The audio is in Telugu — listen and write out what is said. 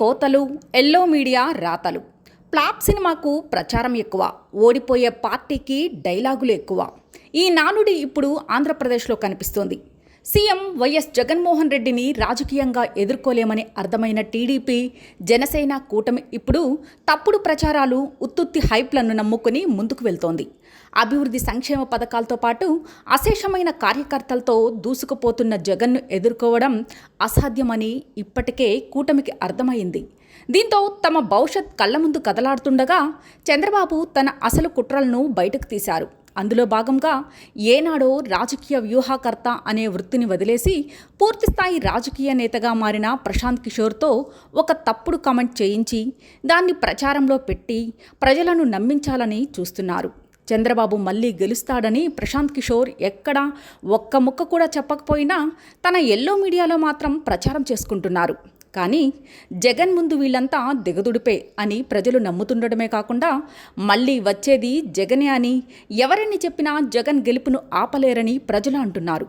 కోతలు, ఎల్లో మీడియా రాతలు. ఫ్లాప్ సినిమాకు ప్రచారం ఎక్కువ, ఓడిపోయే పార్టీకి డైలాగులు ఎక్కువ. ఈ నానుడి ఇప్పుడు ఆంధ్రప్రదేశ్లో కనిపిస్తోంది. సీఎం వైఎస్ జగన్మోహన్ రెడ్డిని రాజకీయంగా ఎదుర్కోలేమని అర్థమైన టీడీపీ, జనసేన కూటమి ఇప్పుడు తప్పుడు ప్రచారాలు, ఉత్తుత్తి హైప్లను నమ్ముకుని ముందుకు వెళ్తోంది. అభివృద్ధి సంక్షేమ పథకాలతో పాటు అశేషమైన కార్యకర్తలతో దూసుకుపోతున్న జగన్ను ఎదుర్కోవడం అసాధ్యమని ఇప్పటికే కూటమికి అర్థమైంది. దీంతో తమ భవిష్యత్ కళ్ల ముందు కదలాడుతుండగా చంద్రబాబు తన అసలు కుట్రలను బయటకు తీశారు. అందులో భాగంగా ఏనాడో రాజకీయ వ్యూహకర్త అనే వృత్తిని వదిలేసి పూర్తిస్థాయి రాజకీయ నేతగా మారిన ప్రశాంత్ కిషోర్తో ఒక తప్పుడు కామెంట్ చేయించి దాన్ని ప్రచారంలో పెట్టి ప్రజలను నమ్మించాలని చూస్తున్నారు. చంద్రబాబు మళ్ళీ గెలుస్తాడని ప్రశాంత్ కిషోర్ ఎక్కడా ఒక్క ముక్క కూడా చెప్పకపోయినా తన ఎల్లో మీడియాలో మాత్రం ప్రచారం చేసుకుంటున్నారు. కానీ జగన్ ముందు వీళ్ళంతా దిగదుడిపే అని ప్రజలు నమ్ముతుండడమే కాకుండా మళ్ళీ వచ్చేది జగనే అని, ఎవరిని చెప్పినా జగన్ గెలుపును ఆపలేరని ప్రజలు అంటున్నారు.